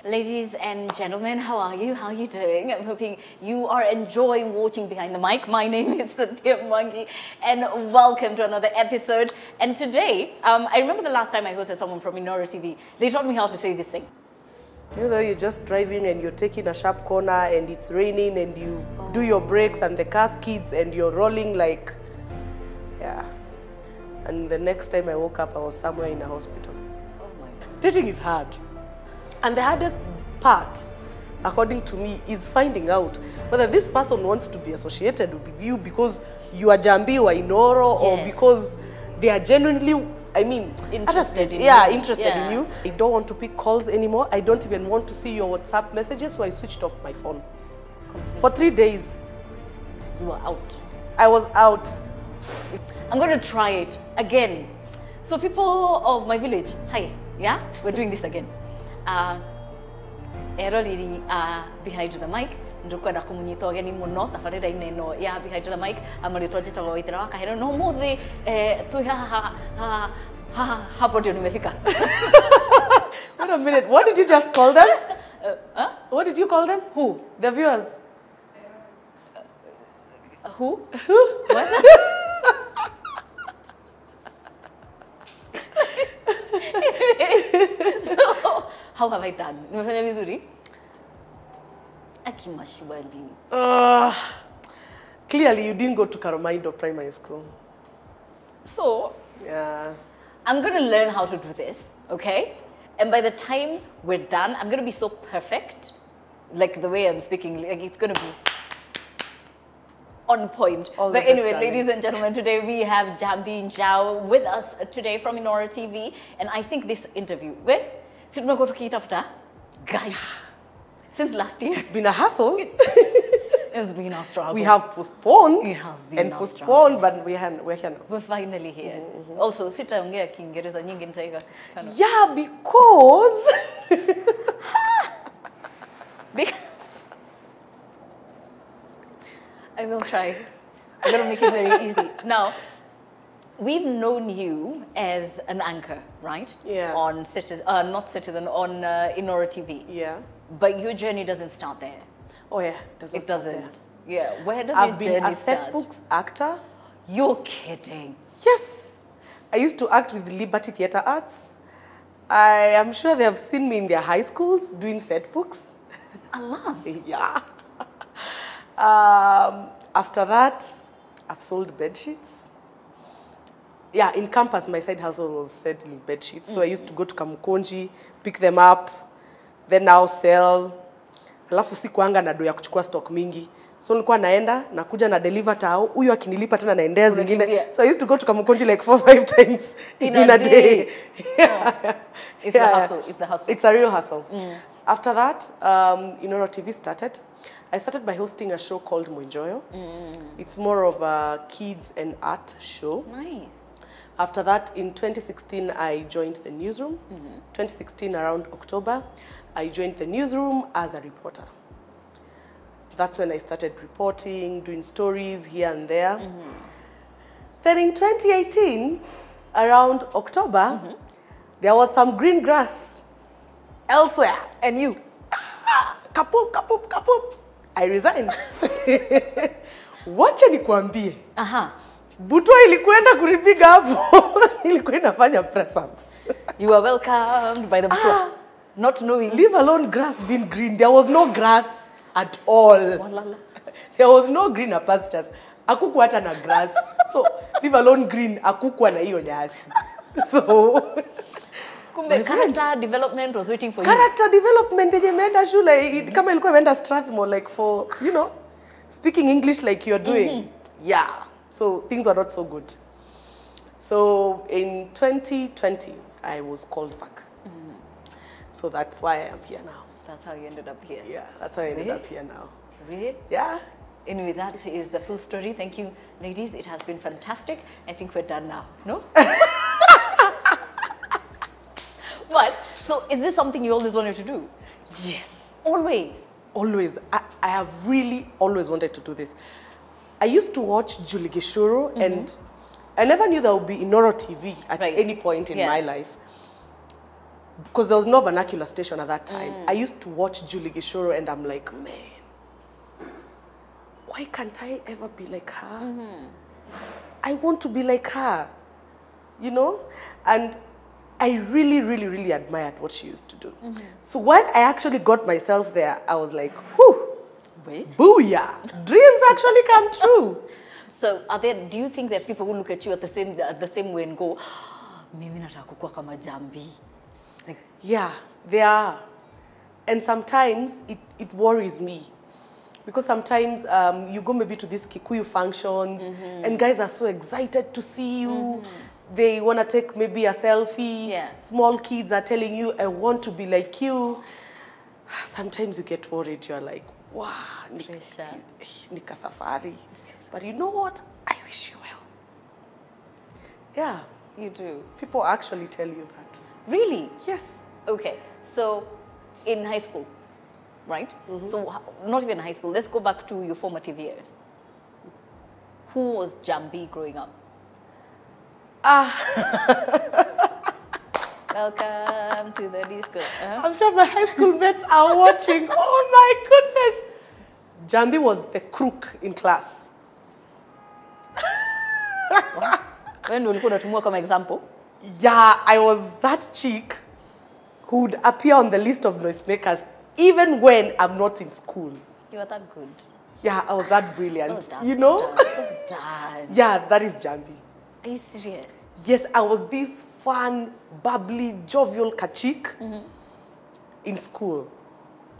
Ladies and gentlemen, how are you? How are you doing? I'm hoping you are enjoying watching Behind the Mic. My name is Cynthia Mwangi, and welcome to another episode. And today, I remember the last time I hosted someone from Inooro TV. They taught me how to say this thing. You know, you're just driving and you're taking a sharp corner and it's raining and you do your brakes and the car skids and you're rolling like, yeah. And the next time I woke up, I was somewhere in a hospital. Oh my God. Dating is hard. And the hardest part, according to me, is finding out whether this person wants to be associated with you because you are Njambi or Inooro, or because they are genuinely, I mean, interested in you. I don't want to pick calls anymore. I don't even want to see your WhatsApp messages, so I switched off my phone. Completely. For 3 days. You were out. I was out. I'm going to try it again. So people of my village, hi, yeah? We're doing this again. Eroriri behind the mic. Ndukwenda kumunyita ogeni muno tabarira ineno ya behind the mic amaritwa njitagwo Waithira wa Kahero no muthi tu hapo ndio nimefika. Wait a minute, what did you just call them? What did you call them? Who? The viewers? Who? What? So, how have I done? Nimefanya vizuri? Akimashwali. Clearly you didn't go to Kamadura Primary School. So, yeah. I'm going to learn how to do this, okay? And by the time we're done, I'm going to be so perfect, like the way I'm speaking, like it's going to be on point. But anyway, ladies and gentlemen, today we have Njambi Njau with us today from Inooro TV. And I think this interview, guys, since last year. It's been a hassle. It's been a struggle. We have postponed. It has been and postponed, but we're here. We're finally here. Also, sitaongea Kiingereza nyingi nitaiga. Yeah, because I will try. I'm going to make it very easy. Now, we've known you as an anchor, right? Yeah. On Citizen, not Citizen, on Inooro TV. Yeah. But your journey doesn't start there. Oh yeah, it doesn't. Yeah. Where does I've your been journey a start? set books actor. You're kidding. Yes. I used to act with Liberty Theatre Arts. I am sure they have seen me in their high schools doing set books. Alas. Yeah. After that, I've sold bed sheets. Yeah, in campus, my side hustle was selling bed sheets. So I used to go to Kamukonji, pick them up, then now sell. Alafu sikuanga na do ya kuchukua stock mingi. So nilikuwa naenda, nakuja na deliver tao, huyu akinilipa tena naendea zingine. So I used to go to Kamukonji like 4-5 times in a day. Yeah. It's the hustle. It's the hustle. It's a real hustle. After that, Inooro TV started. I started by hosting a show called Mwenjoyo. It's more of a kids and art show. Nice. After that, in 2016, I joined the Newsroom. 2016, around October, I joined the Newsroom as a reporter. That's when I started reporting, doing stories here and there. Then in 2018, around October, there was some green grass elsewhere. And you? Kapoop, kapoop, kapoop. I resigned. Wacha nikuambie. Butwa ilikuenda kuripiga hapo. Ilikuwa inafanya press ups. You were welcomed by the butwa. Not knowing. Leave alone grass being green. There was no grass at all. There was no greener pastures. Akukuwa hata na grass. So, leave alone green. Akukuwa na hiyo nyasi. So, character development was waiting for you. Character development yenye imeenda shule kama ilikuwa imeenda Strathmore like for, you know, speaking English like you're doing. Yeah. So things were not so good. So in 2020, I was called back. So that's why I am here now. That's how you ended up here. Yeah, that's how I ended up here now. Really? Yeah. Anyway, that is the full story. Thank you, ladies. It has been fantastic. I think we're done now. No? But, so is this something you always wanted to do? Yes. Always? Always. I have really always wanted to do this. I used to watch Julie Gishuru and I never knew there would be Inooro TV at any point in my life. because there was no vernacular station at that time. I used to watch Julie Gishoro and I'm like, man, why can't I ever be like her? I want to be like her, you know? And I really, really, really admired what she used to do. So when I actually got myself there, I was like, whew, booyah, dreams actually come true. So do you think that people will look at you at the same way and go, mimi nataka kukua kama Njambi? Like, yeah, they are. And sometimes it worries me. Because sometimes you go maybe to these Kikuyu functions and guys are so excited to see you. They want to take maybe a selfie. Yeah. Small kids are telling you, I want to be like you. Sometimes you get worried. You're like, wow, nika safari. But you know what? I wish you well. Yeah. You do? People actually tell you that. Really? Yes. Okay. So in high school, right? So not even high school. Let's go back to your formative years. Who was Njambi growing up? Welcome to the disco. I'm sure my high school mates are watching. Oh my goodness. Njambi was the crook in class. When ulikuwa unatumwa kama example? Yeah, I was that chick who would appear on the list of noisemakers even when I'm not in school. You were that good. Yeah, I was that brilliant. Oh, you know? Dad. Yeah, that is Njambi. Are you serious? Yes, I was this fun, bubbly, jovial kachik in school.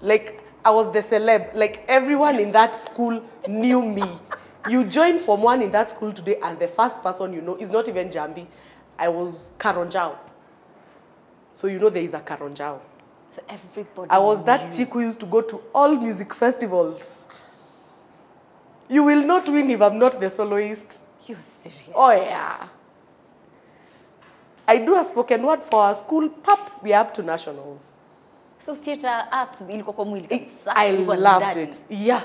Like, I was the celeb. Like, everyone in that school knew me. You join Form 1 in that school today, and the first person you know is not even Njambi. I was Njau. So you know there is a Njau. So everybody I was that chick who used to go to all music festivals. You will not win if I'm not the soloist. You're serious? Oh, yeah. I do a spoken word for our school. Pap, we are up to nationals. So theater arts, I loved it. Yeah.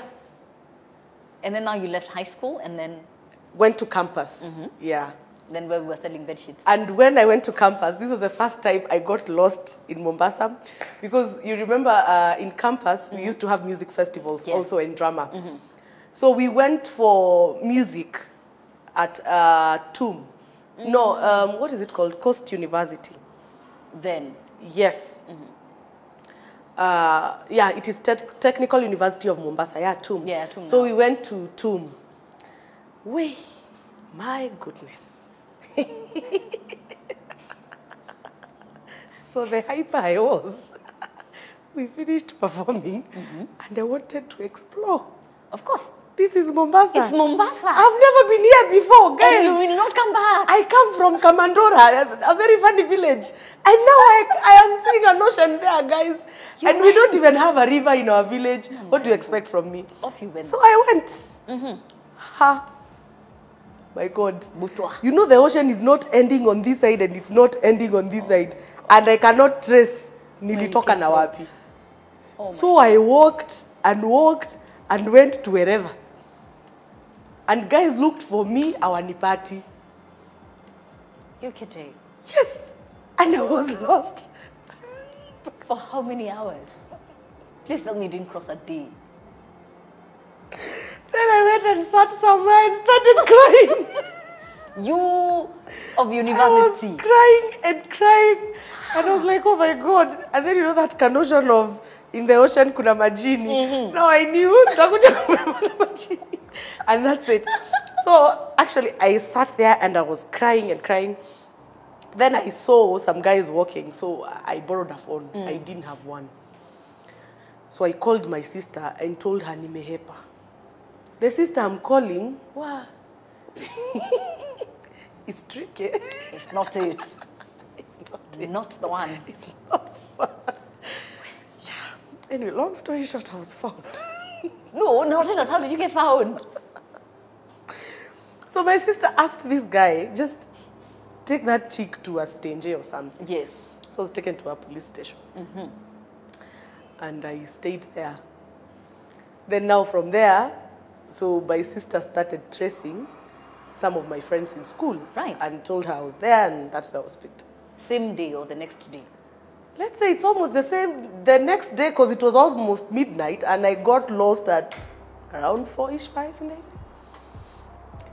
And then now you left high school and then? Went to campus. Yeah. Then where we were selling bed sheets. And when I went to campus, this was the first time I got lost in Mombasa. Because you remember in campus, we used to have music festivals, also in drama. So we went for music at TUM. No, what is it called? Coast University. Then? Yes. Yeah, it is Technical University of Mombasa. Yeah, TUM. Yeah, TUM. So we went to TUM. Wait, my goodness. So the hyper I was, we finished performing and I wanted to explore. Of course. This is Mombasa. It's Mombasa. I've never been here before, guys. And you will not come back. I come from Kamadura, a very funny village. And now I am seeing an ocean there, guys. And we don't even have a river in our village. What do you expect from me? Off you went. So I went. Ha. My God. Butwa. You know the ocean is not ending on this side and it's not ending on this side. And I cannot trace nilitoka na wapi. So I walked and went to wherever. And guys looked for me, awanipati. You're kidding? Yes. And I was lost. For how many hours? Please tell me you didn't cross a day. Then I went and sat somewhere and started crying. You of university. I was crying and crying. And I was like, oh my God. And then you know that notion of in the ocean kuna majini. Now I knew. And that's it. So actually I sat there and I was crying and crying. Then I saw some guys walking. So I borrowed a phone. I didn't have one. So I called my sister and told her nimehepa. The sister I'm calling, wow. It's tricky. It's not it. It's not it. Not the one. It's not the one. Yeah. Anyway, long story short, I was found. No, tell us, how did you get found? So my sister asked this guy, just take that chick to a stage or something. Yes. So I was taken to a police station. And I stayed there. Then now from there, so my sister started tracing some of my friends in school. Right. And told her I was there and that's how I was picked. Same day or the next day? let's say it's almost the same the next day because it was almost midnight and I got lost at around 4-ish, 5 in the evening.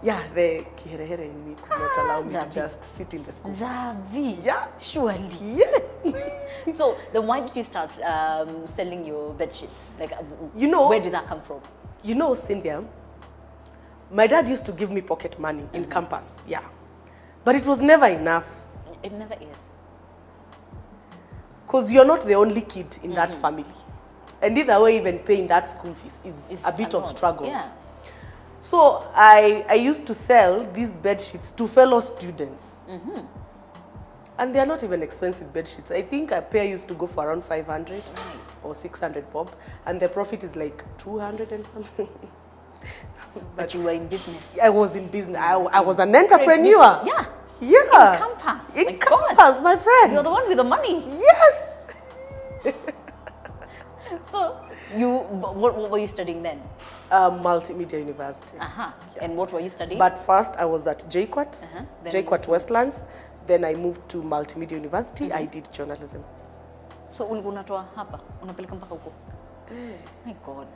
Yeah, the kiherehere in me could not allow me to just sit in the school. Njambi. Yeah. Surely. Yeah. So then why did you start selling your bedsheet? Like, you know, where did that come from? You know, Cynthia, my dad used to give me pocket money in campus. Yeah. But it was never enough. It never is. Because you're not the only kid in that family. And either way, even paying that school fees is It's a bit of struggle. Yeah. So I used to sell these bed sheets to fellow students. And they're not even expensive bed sheets. I think a pair used to go for around 500 or 600 bob. And the profit is like 200 and something. But you were in business. I was in business. I was an entrepreneur. Yeah. Yeah. In campus. In My campus, God. my friend. You're the one with the money. Yes. So, what were you studying then? Multimedia University. Yeah. And what were you studying? But first I was at JQuat, Then JQuat Westlands. Then I moved to Multimedia University. I did journalism. So, ulikuwa unatoa hapa? Unapeleka mpaka huko? My God.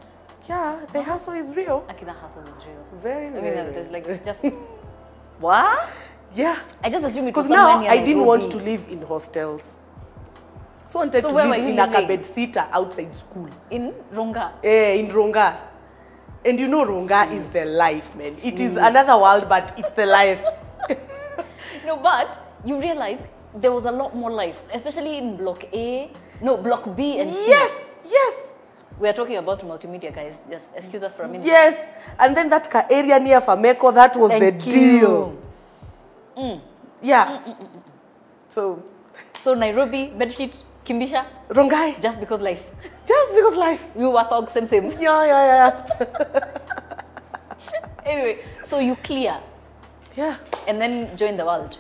Yeah, the hustle is real. Aki, that hustle is real. Very, I very mean, real. there's like just... What? Yeah. I just assumed it was Because now somewhere near I didn't want Nairobi. to live in hostels. So I wanted So to where live were you in a living? bed sitter outside school. In Ronga. In Ronga. And you know Ronga is the life, man. It is another world, but it's the life. No, but you realize there was a lot more life, especially in Block A, no, Block B and C. Yes, yes. We are talking about multimedia, guys. Just excuse us for a minute. Yes. And then that area near Fameko, that was the deal. Yeah. So Nairobi, bedsheet, Kimbisha, Rongai. just because life. Just because life. You were thought same. Yeah. Anyway, so you clear. Yeah. And then join the world.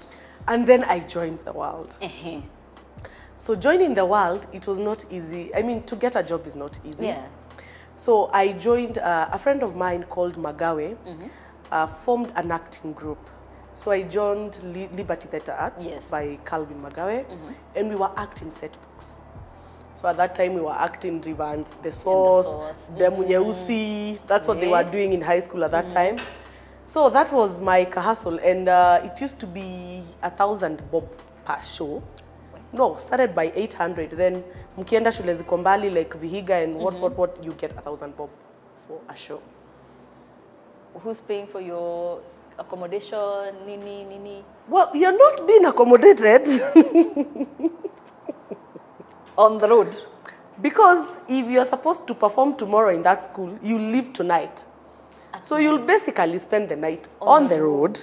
And then I joined the world. So joining the world, it was not easy. I mean, to get a job is not easy. Yeah. So I joined a friend of mine called Magawe, formed an acting group. So I joined Liberty Theatre Arts by Calvin Magawe, and we were acting set books. So at that time we were acting Rivant, The Sauce, Demu Nyeusi. That's what they were doing in high school at that time. So that was my hustle, and it used to be 1,000 bob per show. No, started by 800. Then mkienda shule ziko mbali like Vihiga and what you get 1,000 bob for a show. Who's paying for your accommodation, nini? Well, you're not being accommodated. On the road. Because if you're supposed to perform tomorrow in that school, you leave tonight. So you'll basically spend the night on the road,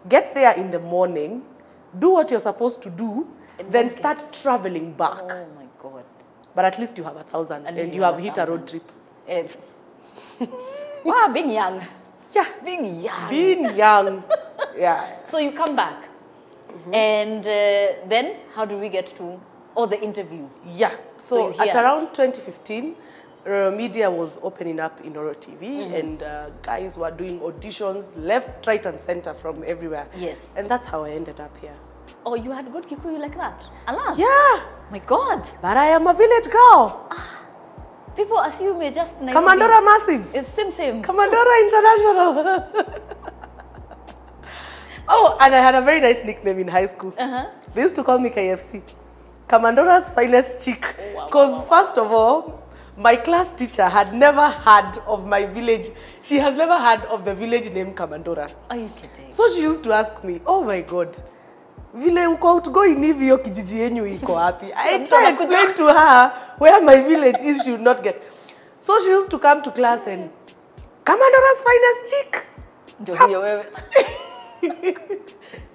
get there in the morning, do what you're supposed to do, and then start traveling back. Oh my God. But at least you have 1,000 and you have hit a road trip. Wow, being young. Yeah. Being young. Being young. Yeah. So you come back. And then how do we get to all the interviews? Yeah. So you're at here. around 2015, media was opening up Inooro TV and guys were doing auditions left, right and center from everywhere. Yes. And that's how I ended up here. Oh, you had good Kikuyu like that? Alas. Yeah. My God. But I am a village girl. People assume you're just Nairobi. Kamadura Massive. It's same. Kamadura International. Oh, and I had a very nice nickname in high school. They used to call me KFC. Kamandura's finest chick. Because first of all, my class teacher had never heard of my village. She has never heard of the village named Kamandura. Are you kidding? So she used to ask me, oh my God, vile uko outgoing hivi hiyo kijiji yenyu iko wapi? I tried to explain to her where my village is, she would not get. So she used to come to class and, Kamandura's finest chick.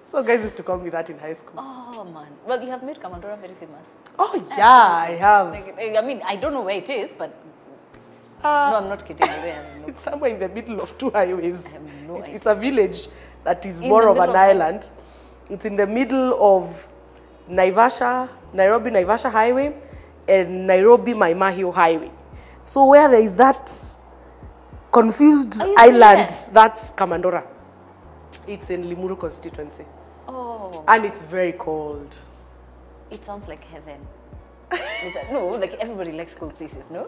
So guys used to call me that in high school. Oh man. Well, you have made Kamadura very famous. Oh yeah, I have. I mean, I don't know where it is, but no, I'm not kidding. It's somewhere in the middle of two highways. I have no idea. It's a village that is more of an island. It's in the middle of Nairobi Naivasha Highway and Nairobi Maimahio Highway. So where there is that confused island, that's Kamandura. It's in Limuru constituency. Oh. And it's very cold. It sounds like heaven. No, like everybody likes cold places, no?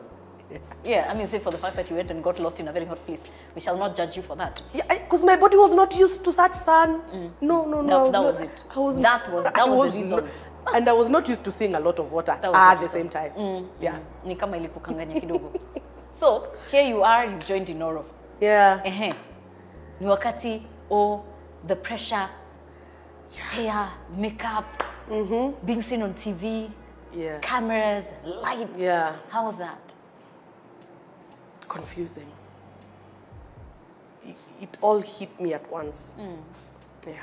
Yeah, I mean, say for the fact that you went and got lost in a very hot place, we shall not judge you for that. Yeah, because my body was not used to such sun. No. That was it. That was the reason. And I was not used to seeing a lot of water That was at the the same time. Yeah. Ni kama ilikukanganya kidogo. So, here you are, you've joined Inooro. Yeah. Ni wakati, the pressure, hair, makeup, being seen on TV, cameras, lights. Yeah. How was that? Confusing. It all hit me at once. Yeah.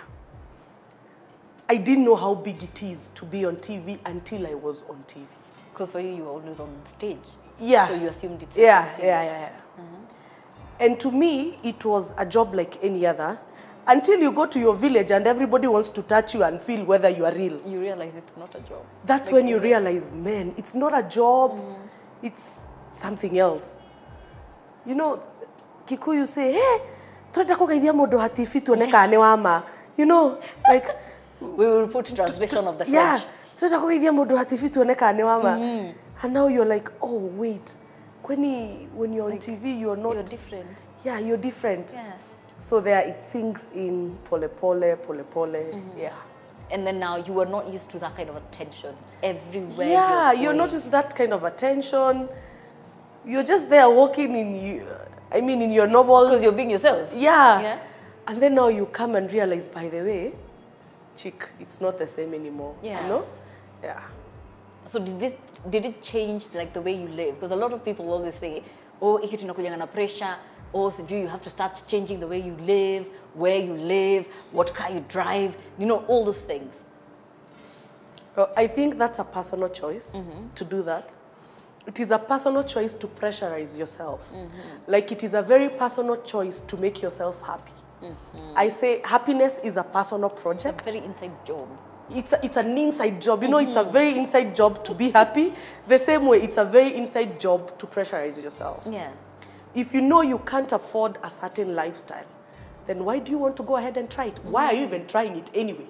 I didn't know how big it is to be on TV until I was on TV. Because for you, you were always on stage. Yeah. So you assumed it's Yeah. And to me, it was a job like any other until you go to your village and everybody wants to touch you and feel whether you are real. You realize it's not a job. That's like when you realize, man, it's not a job, it's something else. You know, Kikuyu say, hey, tunataka kugaithia mundu hatifi tuone kane wama. You know, like we will put translation of the French. Yeah, tunataka kugaithia mundu hatifi tuone kane wama. And now you're like, oh wait, when you're on TV, you're not. You're different. Yeah, you're different. Yeah. So there it sinks in pole pole. Yeah. And then now you were not used to that kind of attention everywhere. Yeah, you're not used to that kind of attention. You're just there walking in your normal. Because you're being yourself. Yeah. And then now you come and realize, by the way, chick, it's not the same anymore. Yeah. You know? Yeah. So did it change like the way you live? Because a lot of people always say, oh, iki tunakuja na pressure. Oh, so do you have to start changing the way you live, where you live, what car you drive, you know, all those things. Well, I think that's a personal choice to do that. It is a personal choice to pressurize yourself. Like it is a very personal choice to make yourself happy. I say happiness is a personal project. It's a very inside job. It's an inside job. You know, it's a very inside job to be happy. The same way, it's a very inside job to pressurize yourself. Yeah. If you know you can't afford a certain lifestyle, then why do you want to go ahead and try it? Why are you even trying it anyway?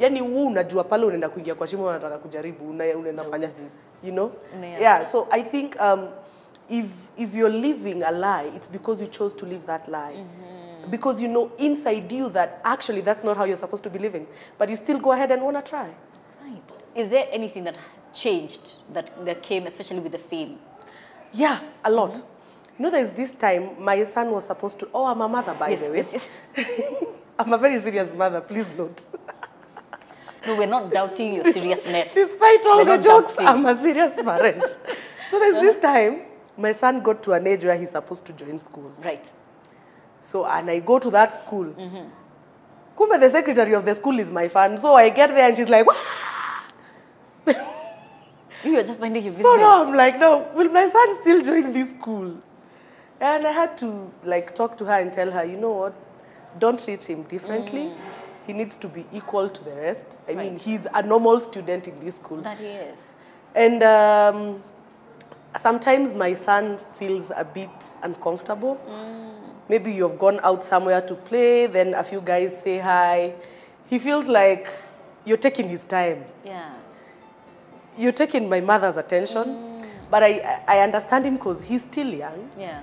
Yani wewe unajua pale unaenda kuingia kwa shimo unataka kujaribu unaenda fanya you know? Yeah, so I think if you're living a lie, it's because you chose to live that lie. Because you know inside you that actually that's not how you're supposed to be living, but you still go ahead and want to try. Right. Is there anything that changed that came especially with the fame? Yeah, a lot. You know, there's this time my son was supposed to, I'm a mother by the way. Yes. I'm a very serious mother, please note. No, we're not doubting your seriousness. Despite all the jokes, I'm a serious parent. So there's this time, my son got to an age where he's supposed to join school. Right. So, and I go to that school. Kumbe, the secretary of the school is my fan. So I get there and she's like, wah! You were just minding your business. So now I'm like, no, will my son still join this school? And I had to like talk to her and tell her, you know what, don't treat him differently. He needs to be equal to the rest. I mean, he's a normal student in this school. That he is. And sometimes my son feels a bit uncomfortable. Maybe you've gone out somewhere to play, then a few guys say hi. He feels like you're taking his time. Yeah. You're taking my mother's attention. But I understand him because he's still young. Yeah.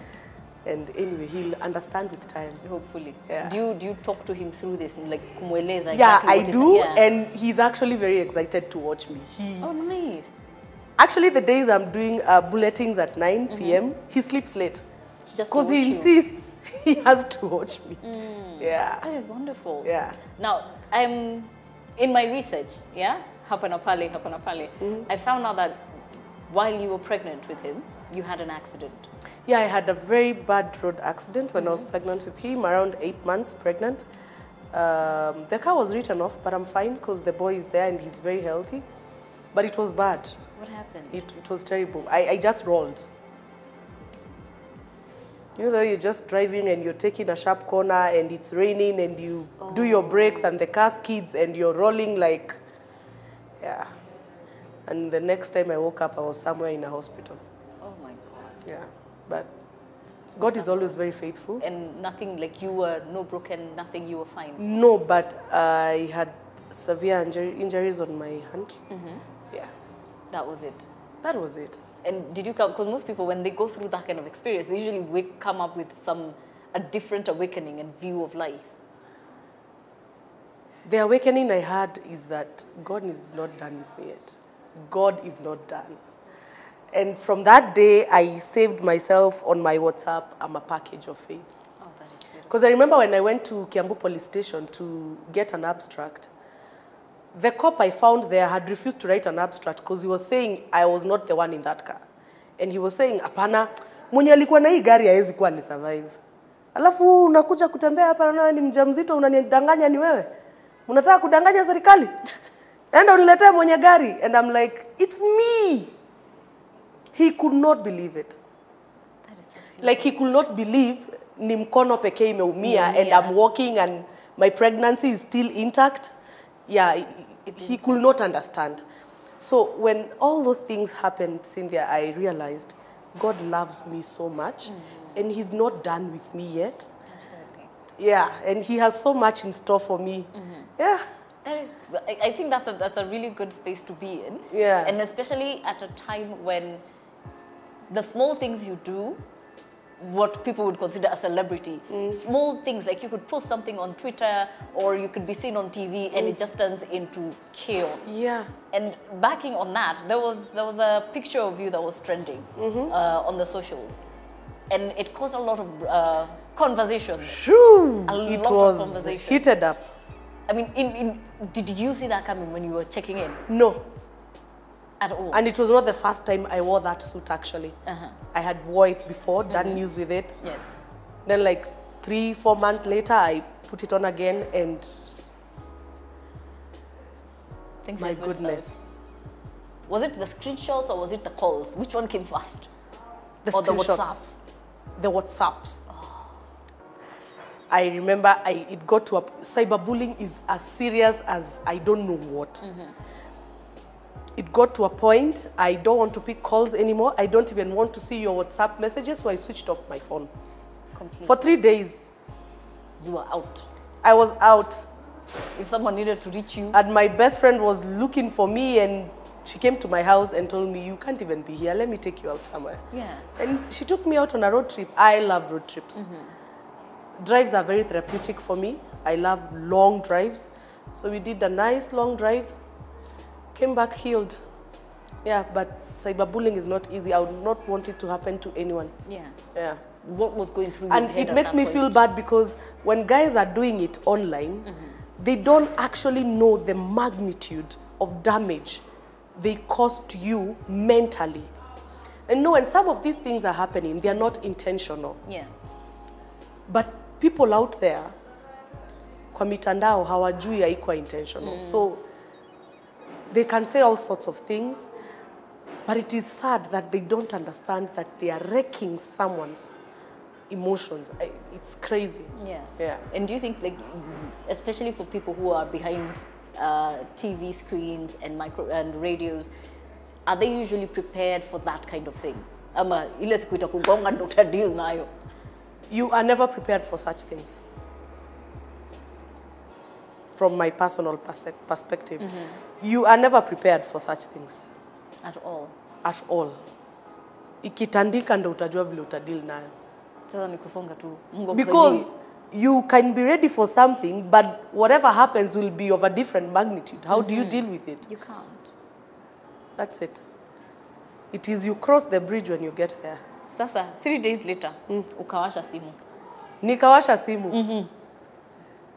And anyway, he'll understand with time. Hopefully. Yeah. Do you talk to him through this? Like, kumueleza yeah, exactly I do. Yeah. And he's actually very excited to watch me. Oh, nice. Actually, the days I'm doing bulletins at 9 p.m., he sleeps late. Just because he insists he has to watch me. Yeah. That is wonderful. Yeah. Now, I'm in my research, hapa na pale. I found out that while you were pregnant with him, you had an accident. Yeah, I had a very bad road accident when I was pregnant with him, around 8 months pregnant. The car was written off, but I'm fine because the boy is there and he's very healthy. But it was bad. What happened? It was terrible. I just rolled. You know, you're just driving and you're taking a sharp corner and it's raining and you do your brakes and the car skids and you're rolling like, yeah. And the next time I woke up, I was somewhere in a hospital. Oh my God. Yeah, but God is always very faithful. And nothing, like you were, no broken, nothing, you were fine? No, but I had severe injuries on my hand. Yeah. That was it? That was it. And did you come, because most people, when they go through that kind of experience, they usually come up with a different awakening and view of life. The awakening I had is that God is not done with me yet. God is not done. And from that day, I saved myself on my WhatsApp, I'm a package of faith. Oh, that is beautiful. Because I remember when I went to Kiambu police station to get an abstract, the cop I found there had refused to write an abstract because he was saying I was not the one in that car. And he was saying, apana, mwenye alikuwa na hii gari haezi kuwa ni survive. Alafu unakuja kutembea hapa na ni mjamzito unanidanganya ni wewe. Unataka kudanganya serikali? Enda uniletee mwenye gari. And I'm like, it's me. He could not believe it. That is so beautiful. Like he could not believe ni mkono pekee imeumia and I'm walking and my pregnancy is still intact. Yeah, he could not understand. So when all those things happened, Cynthia, I realized God loves me so much and he's not done with me yet. Absolutely. Yeah, and he has so much in store for me. Yeah. That is, I think that's a really good space to be in. Yeah. And especially at a time when the small things you do, what people would consider a celebrity. Small things, like you could post something on Twitter or you could be seen on TV and it just turns into chaos. Yeah. And backing on that, there was a picture of you that was trending on the socials. And it caused a lot of conversations. True. It It was was conversations. heated up. I mean, did you see that coming when you were checking in? No. At all? And it was not the first time I wore that suit, actually. I had wore it before, done news with it. Yes. Then like 3-4 months later, I put it on again and Things my just went goodness. south. Was it the screenshots or was it the calls? Which one came first? The Or the screenshots. WhatsApps? The WhatsApps. I remember it got to cyberbullying is as serious as I don't know what. It got to a point, I don't want to pick calls anymore. I don't even want to see your WhatsApp messages, so I switched off my phone. Completely. For 3 days, You were out. I was out. If someone needed to reach you, And my best friend was looking for me and she came to my house and told me, you can't even be here, let me take you out somewhere. yeah. And she took me out on a road trip. I love road trips. Drives are very therapeutic for me. I love long drives. So we did a nice long drive, came back healed. Yeah, but cyberbullying is not easy. I would not want it to happen to anyone. Yeah. Yeah. What was going through your And head it at makes that me point? feel bad because when guys are doing it online, they don't actually know the magnitude of damage they cause to you mentally. And no, when some of these things are happening, they are not intentional. Yeah. But people out there, kwa mitandao hawajui haikuwa intentional. So they can say all sorts of things, but it is sad that they don't understand that they are wrecking someone's emotions. It's crazy. Yeah. Yeah. And do you think, like, especially for people who are behind TV screens and radios, are they usually prepared for that kind of thing? Ama ile siku itakugonga ndo deal nayo. You are never prepared for such things. From my personal perspective, you are never prepared for such things. At all. At all. Ikitandika ndo utajua vile utadeal nayo. Sasa ni kusonga tu. Mungu Because akusaidie. you can be ready for something, but whatever happens will be of a different magnitude. How do you deal with it? You can't. That's it. It is you cross the bridge when you get there. Sasa 3 days later, ukawasha simu. Nikawasha simu.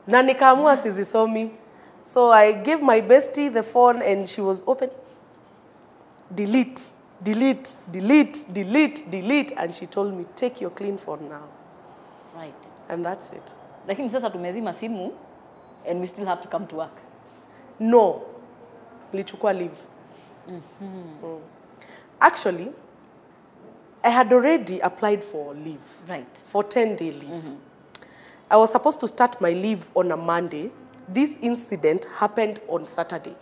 Na nikaamua sizisomi. So I gave my bestie the phone and she was open. Delete, delete, delete, delete, delete. And she told me, take your clean phone now. Right. And that's it. Lakini sasa tumezima simu and we still have to come to work. No. Nilichukua leave. Actually, I had already applied for leave. Right. For 10-day leave. I was supposed to start my leave on a Monday. This incident happened on Saturday.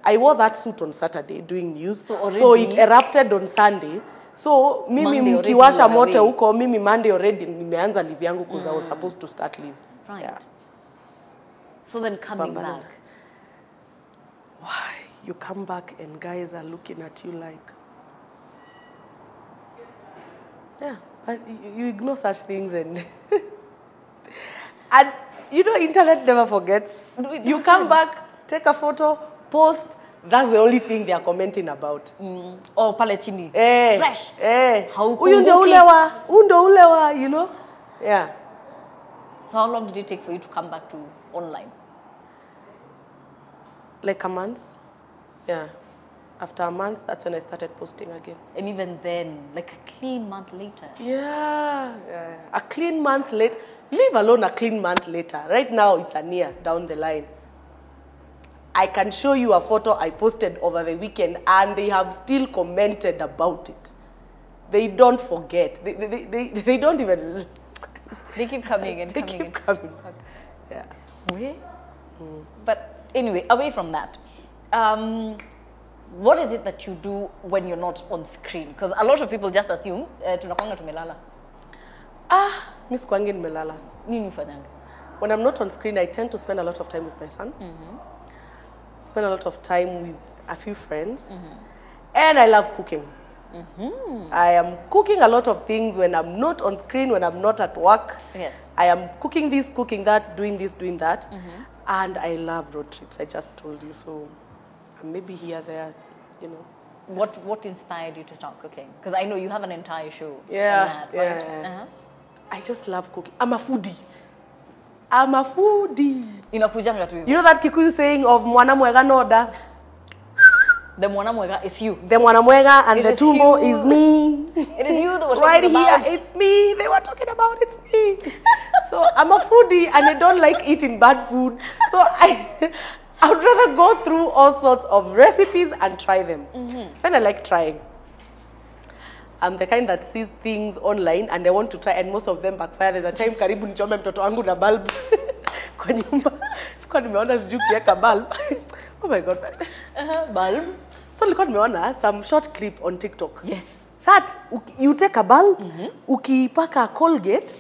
I wore that suit on Saturday doing news. So it erupted on Sunday. So mimi mkiwasha moto huko, mimi Monday already nimeanza leave yangu because I was supposed to start leave. Right. Yeah. So then coming back. Why? You come back and guys are looking at you like, Yeah, but you ignore such things and and you know, internet never forgets. You come back, take a photo, post. That's the only thing they are commenting about. Oh, pale chini. Fresh. Huyu ndio ulewa, you know? Yeah. So how long did it take for you to come back to online? Like a month. Yeah. After a month, that's when I started posting again. And even then, like a clean month later. Yeah. A clean month later. Leave alone a clean month later. Right now, it's a year down the line. I can show you a photo I posted over the weekend and they have still commented about it. They don't forget. They don't even... They keep coming and coming. They keep coming back. Yeah. Okay. But anyway, away from that, what is it that you do when you're not on screen? Because a lot of people just assume, tunakwanga tumelala. Miss Kwangi nimelala. Nini ufanyanga? When I'm not on screen, I tend to spend a lot of time with my son. Spend a lot of time with a few friends. And I love cooking. I am cooking a lot of things when I'm not on screen, when I'm not at work. Yes. I am cooking this, cooking that, doing this, doing that. And I love road trips, I just told you. So maybe here, there, you know. What inspired you to start cooking? Because I know you have an entire show on Yeah, that, right? I just love cooking. I'm a foodie. I'm a foodie. Inakujanga tu hivyo. You know that Kikuyu saying of mwana mwega noda? The mwana mwega is you. The mwana mwega and It the is tumbo you. is me. It is you that was Right talking here, about. it's me. They were talking about it's me. So I'm a foodie and I don't like eating bad food. So I would rather go through all sorts of recipes and try them. Then I like trying. I'm the kind that sees things online and I want to try, and most of them backfire. There's a time karibu nichome mtoto wangu na bulb kwa nyumba. Nilikuwa nimeona sijui kiweka bulb. Oh my God. Bulb? So nilikuwa nimeona some short clip on TikTok. Yes. That you take a bulb, ukiipaka Colgate.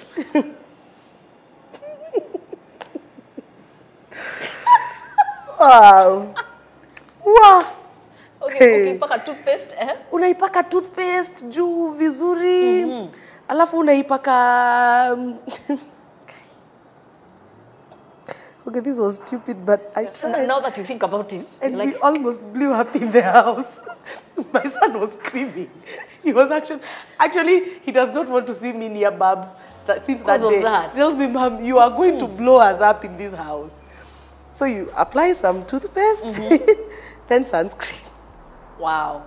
Wow. Wow. Okay, ukiipaka toothpaste, Unaipaka toothpaste juu vizuri. Alafu unaipaka Okay, this was stupid, but I tried. Now that you think about it, And like, we almost blew up in the house. My son was screaming. He was actually, he does not want to see me near Babs since that day. That. He tells me, Mom, you are going to blow us up in this house. So you apply some toothpaste, then sunscreen. wow.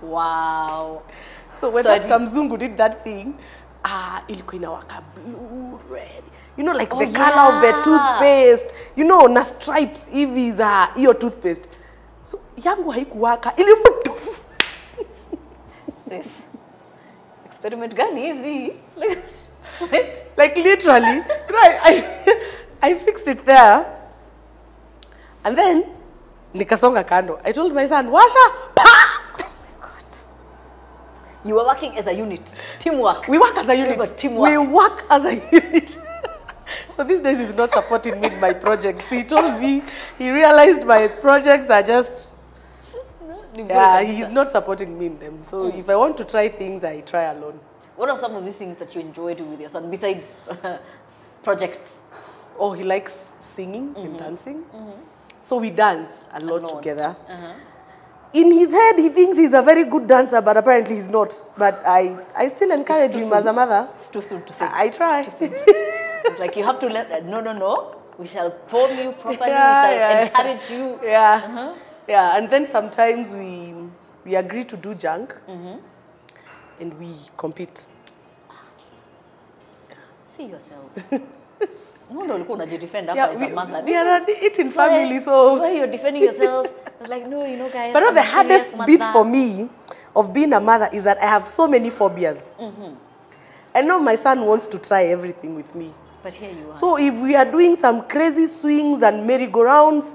Wow. So when that Kamzungu did that thing, ilikuwa inawaka blue, red. You know, like the color of the toothpaste. You know, na stripes hivi za hiyo toothpaste. So yangu haikuwaka. Ilivutu. Sis. Experiment gani easy. Like literally. Right. I fixed it there. And then nikasonga kando. I told my son, washa, pa! You were working as a unit. Teamwork. We work as a unit. Teamwork. We work as a unit. So these days he's not supporting me in my projects. He told me, he realized my projects are just, he's not supporting me in them. So if I want to try things, I try alone. What are some of these things that you enjoy doing with your son besides projects? Oh, he likes singing and dancing. So we dance a lot together. In his head, he thinks he's a very good dancer, but apparently he's not. But I still encourage him as a mother. It's too soon to sing. I try. It's like you have to let no. We shall form you properly. We shall encourage you. Yeah. Yeah. And then sometimes we agree to do junk, and we compete. See yourself. No, ulikuwa unajidefend hapa as a mother. We are eating family, so. That's why you're defending yourself. It's like, no, you know, guys. But the hardest bit for me of being a mother is that I have so many phobias. I know my son wants to try everything with me. But here you are. So if we are doing some crazy swings and merry-go-rounds,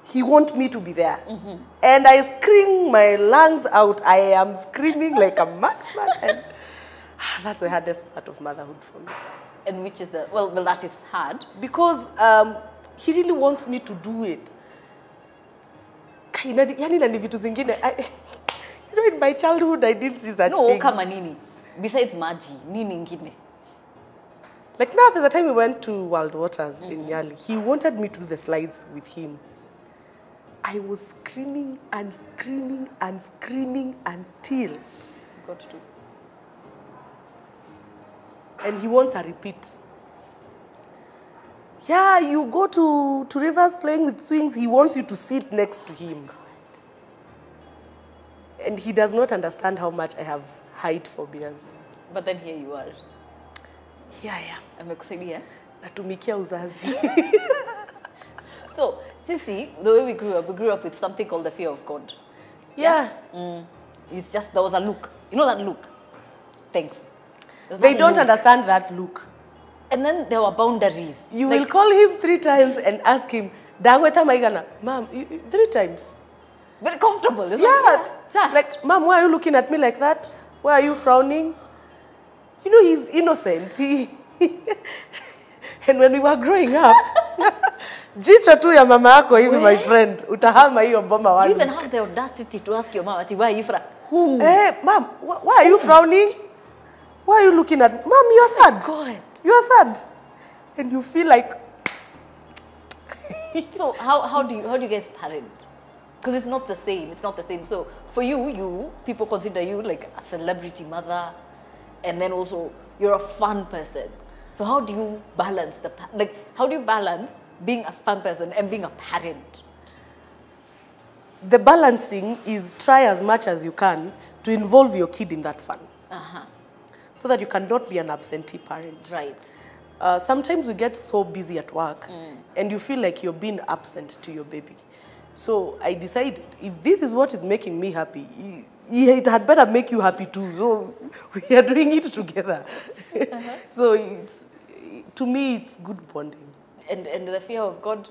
he wants me to be there. And I scream my lungs out. I am screaming like a madman. And that's the hardest part of motherhood for me. And which is the, well, that is hard. Because he really wants me to do it. You know, in my childhood, I didn't see such things. Kama nini. besides maji, nini ingine? Like now, there's a time we went to Wild Waters in Nyali. He wanted me to do the slides with him. I was screaming and screaming and screaming until Got to. and he wants a repeat. Yeah, you go to Rivers playing with swings, he wants you to sit next to him. And he does not understand how much I have height phobias. But then here you are. Here I am. Amekusaidia. Natumikia uzazi. So, Sisi, the way we grew up with something called the fear of God. Yeah. It's just, there was a look. You know that look? Thanks. They don't understand that look. And then there were boundaries. You will call him 3 times and ask him, Dagweta Maigana, Mom, 3 times. Very comfortable. It's Yeah. Like, Mom, why are you looking at me like that? Why are you frowning? You know, he's innocent. And when we were growing up, jicho tu ya mama yako hivi, my friend, utahama hiyo boma wapi. Do you even have the audacity to ask your mom, why are you frowning? Who? Mom, why are you frowning? Why are you looking at me? Mom, you're sad. God. You're sad. And you feel like... So how do you guys parent? Because it's not the same. It's not the same. So for you, people consider you like a celebrity mother, and then also you're a fun person. So how do you balance how do you balance being a fun person and being a parent? The balancing is try as much as you can to involve your kid in that fun. So that you cannot be an absentee parent. Right. Sometimes we get so busy at work and you feel like you're being absent to your baby. So I decided, if this is what is making me happy, it had better make you happy too. So we are doing it together. So to me, it's good bonding. And the fear of God,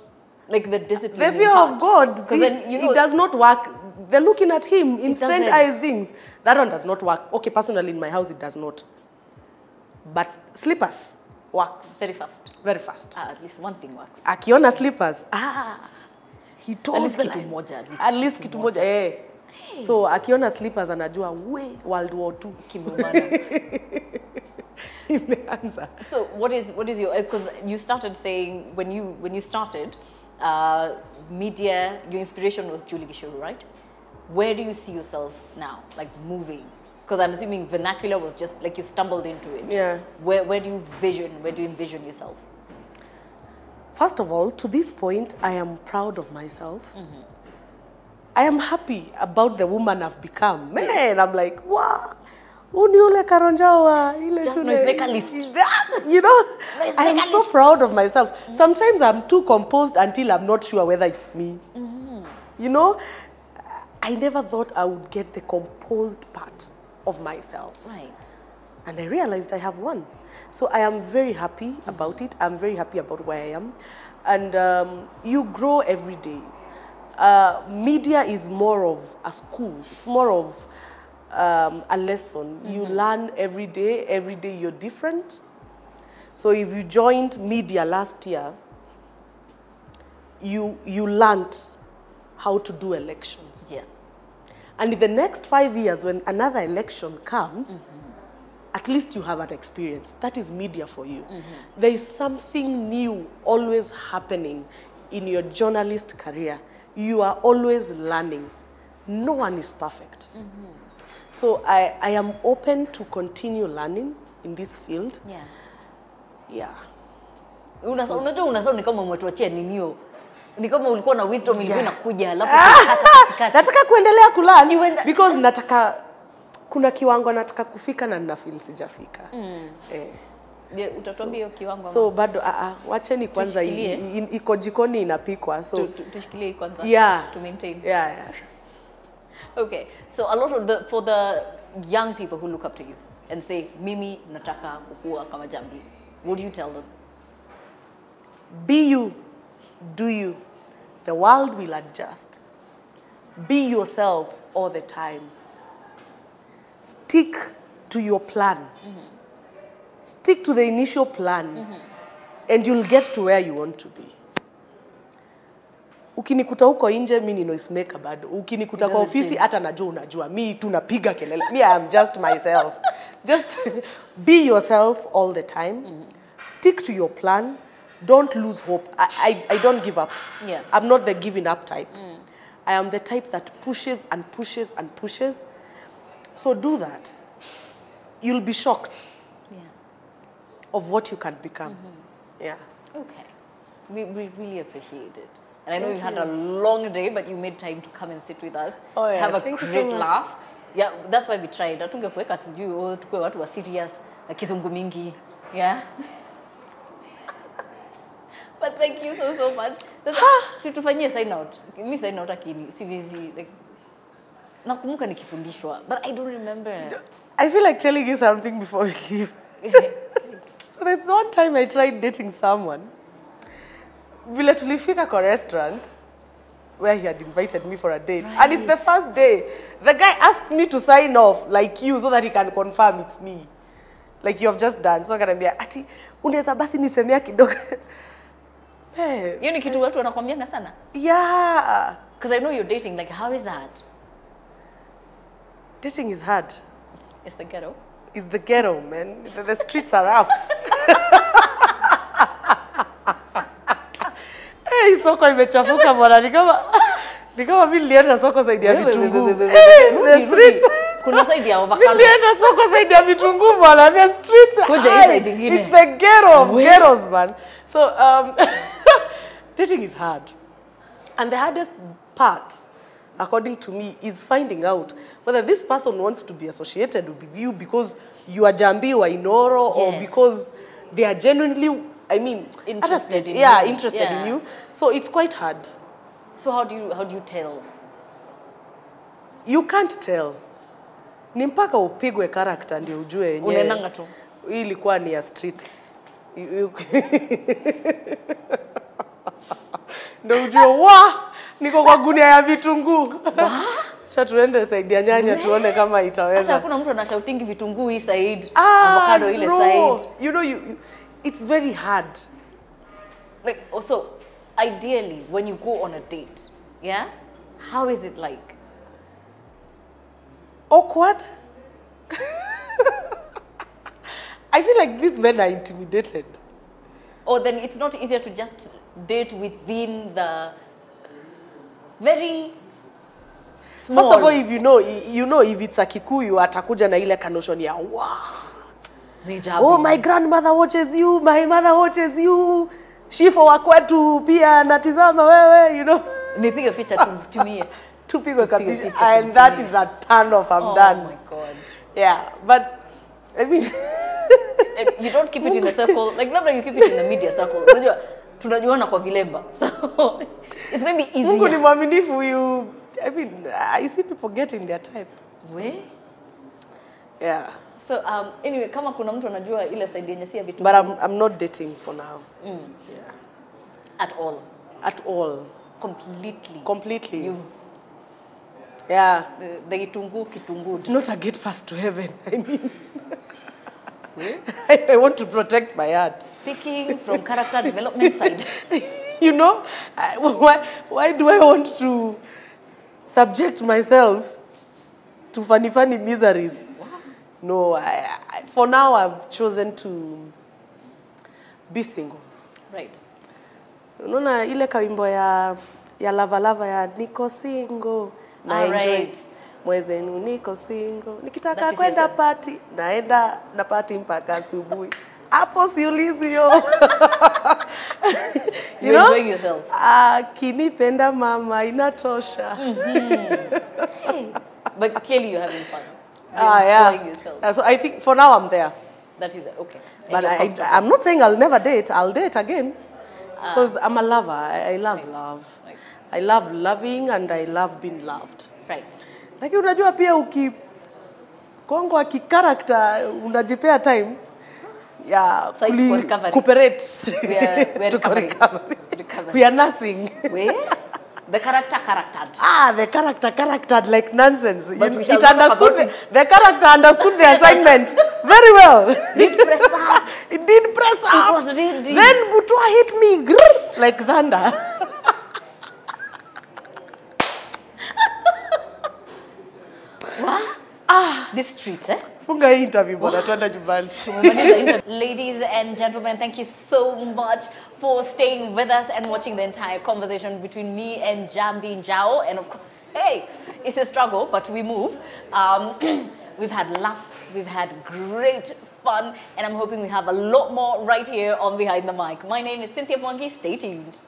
like the discipline. The fear of God, because then you know it does not work. They're looking at him in strange doesn't. eyes things. That one does not work. Okay, personally in my house it does not. But slippers works. very fast. Very fast. At least one thing works. Akiona slippers, he told At least the kitu line. moja. At least kitu moja. Hey. So akiona slippers anajua World War II. Kimeumana. Imeanza. So what is your, because you started saying when you started media, your inspiration was Julie Gishuru, right? Where do you see yourself now, like moving? Because I'm assuming vernacular was just like you stumbled into it. Yeah. Where do you envision yourself? First of all, to this point, I am proud of myself. I am happy about the woman I've become. Man, I'm like, wow. Uniule karonjawa ile Just shule. noise make a list. You know, I am so proud of myself. Sometimes I'm too composed until I'm not sure whether it's me. You know, I never thought I would get the composed part of myself. Right. And I realized I have one. So I am very happy about it. I'm very happy about where I am. And you grow every day. Media is more of a school. It's more of a lesson. You learn every day. Every day you're different. So if you joined media last year, you learned how to do elections. Yes. And in the next 5 years, when another election comes, at least you have an experience. That is media for you. There is something new always happening in your journalist career. You are always learning. No one is perfect. So I am open to continue learning in this field. Yeah. Yeah. Unajua ni kama umetuachia ninio. Ni kama ulikuwa na wisdom ilikuwa inakuja alafu katikati. Nataka kuendelea kulearn because nataka kuna kiwango nataka kufika na nina feel sijafika. Utatuambia hiyo kiwango. So bado wacheni kwanza iko jikoni inapikwa. So tushikilie kwanza to maintain. Yeah. Okay. So a lot of for the young people who look up to you and say mimi nataka kukua kama Njambi. What do you tell them? Be you. Do you. The world will adjust. Be yourself all the time. Stick to your plan. Stick to the initial plan. And you'll get to where you want to be. Ukinikuta huko nje mimi ni noise maker bado. Ukinikuta kwa ofisi hata najua unajua. Mimi tu napiga kelele. Me I am just myself. Just be yourself all the time. Stick to your plan. Don't lose hope. I don't give up. Yeah. I'm not the giving up type. I am the type that pushes and pushes and pushes. So do that. You'll be shocked of what you can become. Yeah. Okay. We really appreciate it. And I know you had a long day, but you made time to come and sit with us. Oh, yeah. Have a Thank great you so laugh. Yeah, that's why we tried. Hatungekuweka sijui tukue watu wa serious na kizungu mingi. Yeah. But thank you so much. So tufanyie sign out. Mimi sign out akini sivizi like nakumbuka nikifundishwa, but I don't remember. I feel like telling you something before we leave. So there's one time I tried dating someone. Vile tulifika kwa restaurant where he had invited me for a date. Right. And it's the first day. The guy asked me to sign off like you so that he can confirm it's me. Like you have just done. So akaniambia ati unaweza basi nisemea kidogo. Hiyo ni kitu watu wanakwambianga sana? Yeah. Because I know you're dating. Like, how is that? Dating is hard. It's the ghetto. It's the ghetto, man. The streets are rough. Hey, soko imechafuka bwana. Ni kama vile nilienda soko zaidi ya vitunguu. The streets. Kuna zaidi ya avocado. Nilienda soko zaidi ya vitunguu bwana. The streets. Kuja hii side nyingine. It's the ghetto of ghettos, man. So dating is hard. And the hardest part, according to me, is finding out whether this person wants to be associated with you because you are Njambi or Inooro, or because they are genuinely, I mean, interested in you. Interested in you. So it's quite hard. So how do you tell? You can't tell. Ni mpaka upigwe character ndio ujue yenyewe. Unaendanga tu. Hii ilikuwa ni ya streets. Ndio ujue niko kwa gunia ya vitunguu. Sasa tuende side ya nyanya tuone kama itaweza. Hata hakuna mtu anashautingi vitunguu hii side, avocado ile side. You know it's very hard. Like also ideally when you go on a date, yeah? How is it like? Awkward. I feel like these men are intimidated. Or then it's not easier to just date within the very small. First of all, if you know if it's a Kikuyu, atakuja na ile kanoshon ya oh, my grandmother watches you, my mother watches you, shifo wa kwetu pia natizama wewe, you know. Nipige picha tumie. Tupigwe kabisa. And that is a turn off, I'm done. Oh my God. Yeah, but I mean you don't keep it in a circle. Like labda you keep it in the media circle. Unajua tunajuana kwa vilemba. So it's maybe easier. Mungu ni mwaminifu I mean, I see people getting their type. We? Yeah. So anyway, kama kuna mtu anajua ile side yenye si ya vitu. But I'm not dating for now. Yeah. At all. At all. Completely. Yeah. The kitungu. It's not a gate pass to heaven. I mean, I want to protect my heart. Speaking from character development side. You know, why do I want to subject myself to funny miseries? Wow. No, for now I've chosen to be single. Right. Unaona ile kawimbo ya lava ya niko single. Na enjoy. Mwezenu niko single. Nikitaka kwenda party, naenda na party mpaka asubuhi. Hapo siulizi yo. You know? Enjoying yourself. Kinipenda mama inatosha. Hey, but clearly you're having fun. Enjoying yourself. So I think for now I'm there. That is okay. But I'm not saying I'll never date. I'll date again. Because I'm a lover. I love love. Right. I love loving and I love being loved. Right. Lakini unajua pia ukikongwa kicharacter unajipea time ya cooperate. We are recovering. We are nothing. Where? The character. The character like nonsense. But we shall talk about it. The character understood the assignment very well. It press up. It did press up. It was ready. Then Butwa hit me like thunder. These streets, eh? Funga hii interview bwana, tuenda nyumbani. Ladies and gentlemen, thank you so much for staying with us and watching the entire conversation between me and Njambi Njau. And of course, hey, it's a struggle, but we move. We've had laughs, we've had great fun, and I'm hoping we have a lot more right here on Behind the Mic. My name is Cynthia Mwangi. Stay tuned.